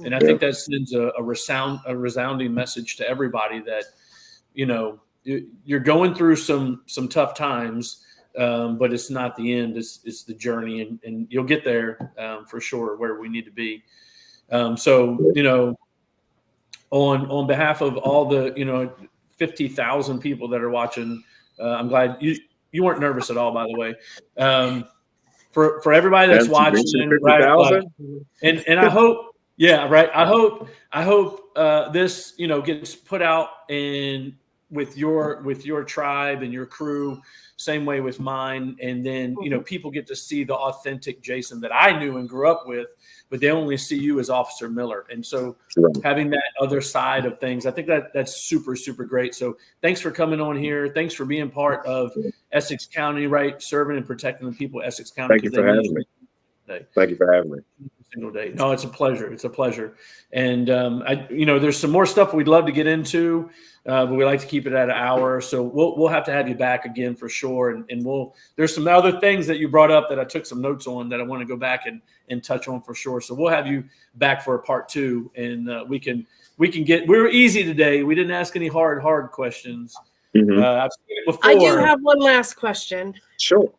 and I Yeah, think that sends a resounding message to everybody that you're going through some tough times, but it's not the end. It's the journey, and you'll get there for sure where we need to be. So on behalf of all the 50,000 people that are watching, I'm glad you weren't nervous at all. By the way, for everybody that's that's you mentioned watching, right? Like, 50,000. and I hope, yeah, right. I hope this gets put out and with your tribe and your crew, same way with mine, and then people get to see the authentic Jason that I knew and grew up with, but they only see you as Officer Miller, and so Right. having that other side of things, I think that's super super great. So thanks for coming on here. Thanks for being part of Essex County, right? Serving and protecting the people of Essex County Thank you because they for need having me. you today. Thank you for having me. Single day. No, it's a pleasure. It's a pleasure. And there's some more stuff we'd love to get into, but we like to keep it at an hour. So we'll have to have you back again for sure. And there's some other things that you brought up that I took some notes on that I want to go back and touch on for sure. So we'll have you back for a part 2, and we can we were easy today. We didn't ask any hard questions. Hmm. I've seen it before. I do have one last question. Sure.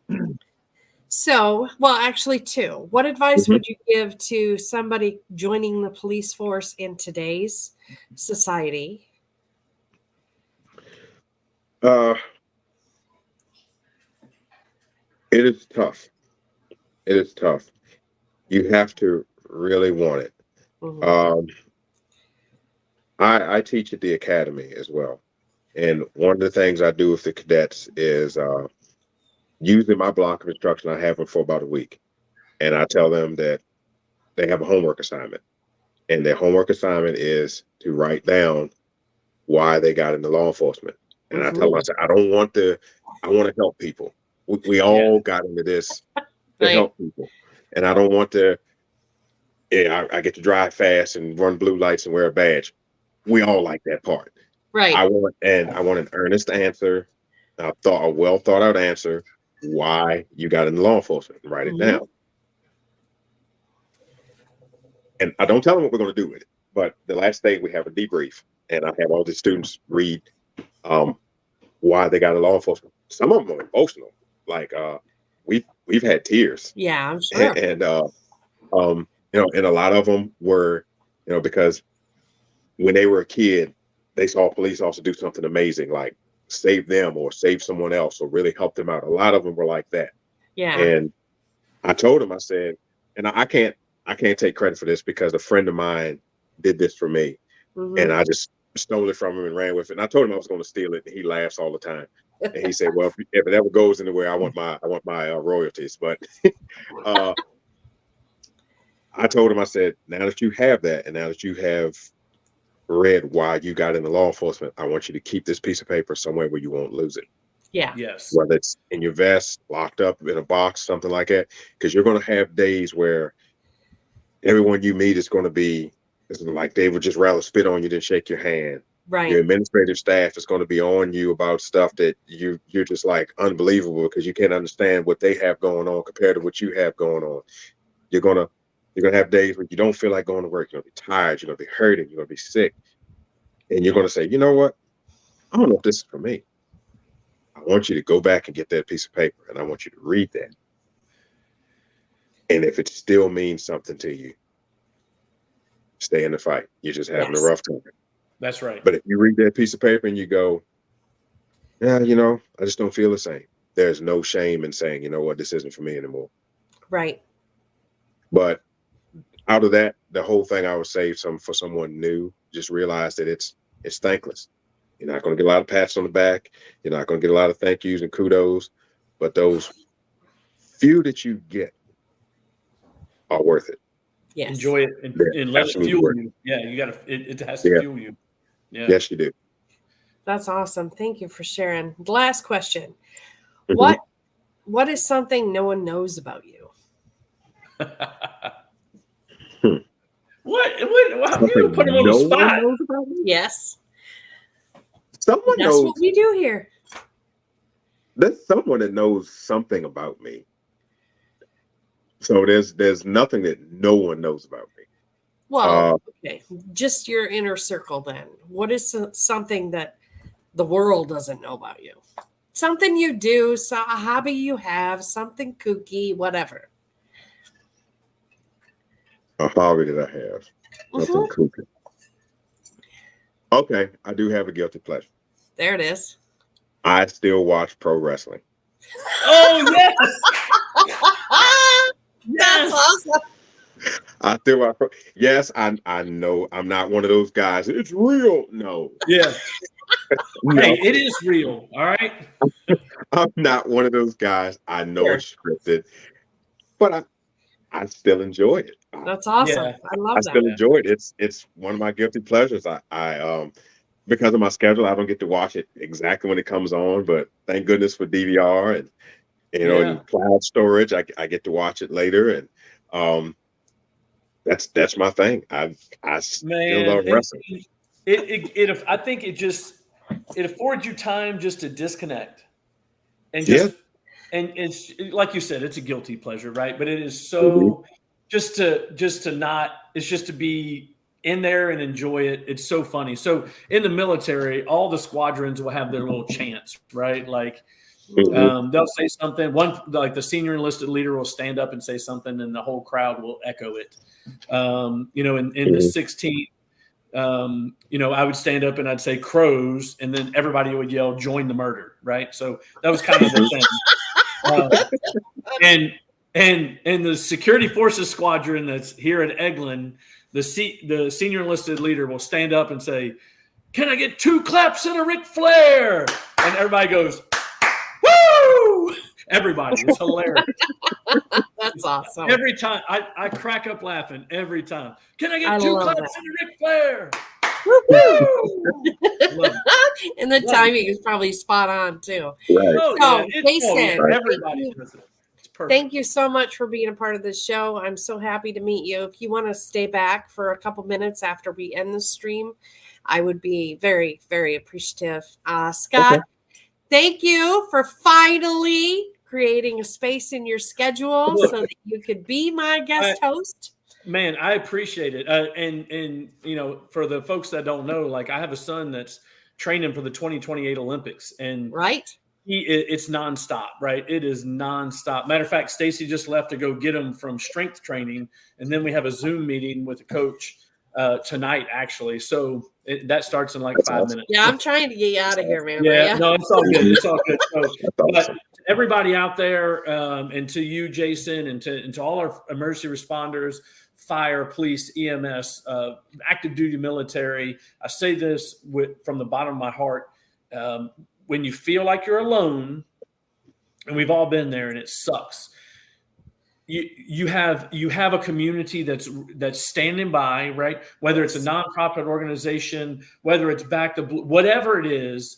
So, well, actually, 2. What advice Hmm. would you give to somebody joining the police force in today's society? Uh, it is tough. It is tough. You have to really want it. Mhm. Um, I teach at the academy as well. And one of the things I do with the cadets is usually my block of instruction, I have them for about a week. And I tell them that they have a homework assignment. And their homework assignment is to write down why they got into law enforcement. And I tell them, I Mhm. say, I want to help people. We Yeah. all got into this to Right. help people. And I don't want to, yeah, I get to drive fast and run blue lights and wear a badge. We all like that part. Right. I want an earnest answer, a well thought out answer why you got into law enforcement. Write it Mhm. down. And I don't tell them what we're going to do with it. But the last day we have a debrief, and I have all the students read um, why they got into law enforcement. Some of them are emotional, like we've had tears, Yeah, I'm and, sure. and and a lot of them were, because when they were a kid, they saw a police officer do something amazing, like save them or save someone else or really help them out. A lot of them were like that. Yeah. And I told him, I said, and I can't take credit for this because a friend of mine did this for me. And Mhm. I just stole it from him and ran with it. And I told him I was going to steal it, and he laughs all the time. And he said, "Well, if it ever goes anywhere, I want my royalties." But uh, I told him, I said, now that you have that, and now that you have read why you got into law enforcement, I want you to keep this piece of paper somewhere where you won't lose it. Yeah. Yes. Whether it's in your vest, locked up in a box, something like that, because you're going to have days where everyone you meet is going to be like they would just rather spit on you than shake your hand. Right. Your administrative staff is going to be on you about stuff that you're just like unbelievable because you can't understand what they have going on compared to what you have going on. You're gonna have days where you don't feel like going to work. You're gonna be tired. You're gonna be hurting. You're gonna be sick, and you're gonna say, you know what? I don't know if this is for me. I want you to go back and get that piece of paper, and I want you to read that. And if it still means something to you, stay in the fight. You're just having a rough time. That's right. But if you read that piece of paper and you go, yeah, I just don't feel the same. There's no shame in saying, you know what, this isn't for me anymore. Right. But out of that, the whole thing I would say for someone new, just realize that it's thankless. You're not going to get a lot of pats on the back. You're not going to get a lot of thank yous and kudos. But those few that you get are worth it. Yes. Enjoy it and let it fuel you. Yeah, you got to. It has to fuel you. Yeah. Yes, you do. That's awesome. Thank you for sharing. The last question: What is something no one knows about you? What? You put him on the spot. Yes. Someone That's knows. What we do here. There's someone that knows something about me. So there's nothing that no one knows about me. Well, okay. Just your inner circle then. What is something that the world doesn't know about you? Something you do, a hobby you have, something kooky, whatever. A hobby that I have. Nothing kooky. Okay, I do have a guilty pleasure. There it is. I still watch pro wrestling. Oh, yes. That's awesome. I still watch pro. Yes, I know I'm not one of those guys. It's real. No. Yeah. No. Hey, it is real. All right. I'm not one of those guys. I know it's scripted, but I still enjoy it. That's awesome. Yeah. I love I that. still enjoy it. It's one of my guilty pleasures. I because of my schedule, I don't get to watch it exactly when it comes on, but thank goodness for DVR and and cloud storage. I get to watch it later, and that's my thing. I still love wrestling. I think it affords you time just to disconnect and just and it's like you said, it's a guilty pleasure, right? But it is so just to not. It's just to be in there and enjoy it. It's so funny. So in the military, all the squadrons will have their little chants, right? Like they'll say something. One, like the senior enlisted leader will stand up and say something, and the whole crowd will echo it. In the 16th, I would stand up and I'd say crows, and then everybody would yell, "Join the murder!" Right? So that was kind of the thing. And the security forces squadron that's here at Eglin, the senior enlisted leader will stand up and say, "Can I get 2 claps and a Ric Flair?" And everybody goes, "Woo!" Everybody. It's hilarious. That's awesome. Every time. I crack up laughing every time. "Can I get 2 claps and a Ric Flair?" And the timing is probably spot on too. Right. So, Jason, everybody does it. Thank you so much for being a part of this show. I'm so happy to meet you. If you want to stay back for a couple minutes after we end the stream, I would be very, very appreciative. Scott, thank you for finally creating a space in your schedule so that you could be my guest host. Man, I appreciate it. And for the folks that don't know, like I have a son that's training for the 2028 Olympics, and it's nonstop, right? It is nonstop. Matter of fact, Stacy just left to go get him from strength training, and then we have a Zoom meeting with the coach tonight, actually. So that starts in like 5 minutes. Yeah, I'm trying to get you out of here, man. Yeah, no, it's all good. It's all good. So, but everybody out there, and to you, Jason, and to all our emergency responders, fire, police, EMS, active duty military. I say this from the bottom of my heart. When you feel like you're alone, and we've all been there, and it sucks, you have a community that's standing by, right? Whether it's a nonprofit organization, whether it's Back to Blue, whatever it is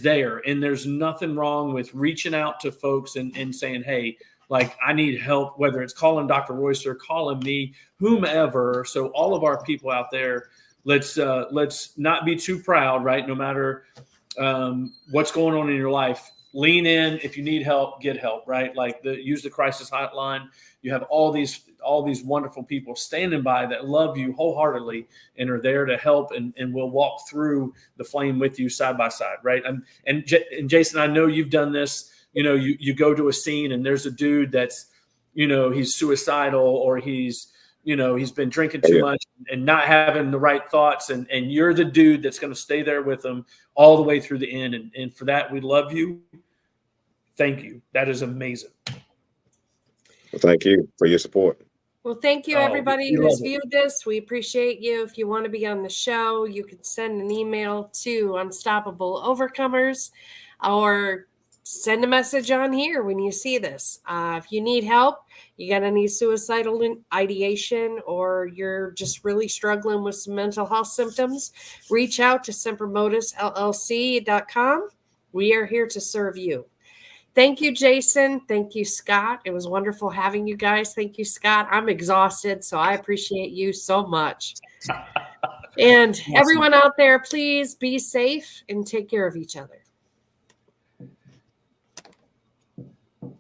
there. And there's nothing wrong with reaching out to folks and saying, hey, like, I need help, whether it's calling Dr. Royster, calling me, whomever. So all of our people out there, let's not be too proud, right? No matter what's going on in your life, lean in. If you need help, get help, right? Like use the crisis hotline. You have all these wonderful people standing by that love you wholeheartedly and are there to help, and will walk through the flame with you side by side, right? And Jason, I know you've done this. You go to a scene and there's a dude that's, he's suicidal, or he's been drinking too much and not having the right thoughts. And you're the dude that's going to stay there with them all the way through the end. And for that, we love you. Thank you. That is amazing. Well, thank you for your support. Well, thank you, everybody who's viewed this. We appreciate you. If you want to be on the show, you can send an email to Unstoppable Overcomers, or send a message on here when you see this. If you need help, you got any suicidal ideation, or you're just really struggling with some mental health symptoms, reach out to sempermodusllc.com. We are here to serve you. Thank you, Jason. Thank you, Scott. It was wonderful having you guys. Thank you, Scott. I'm exhausted, so I appreciate you so much. And everyone out there, please be safe and take care of each other.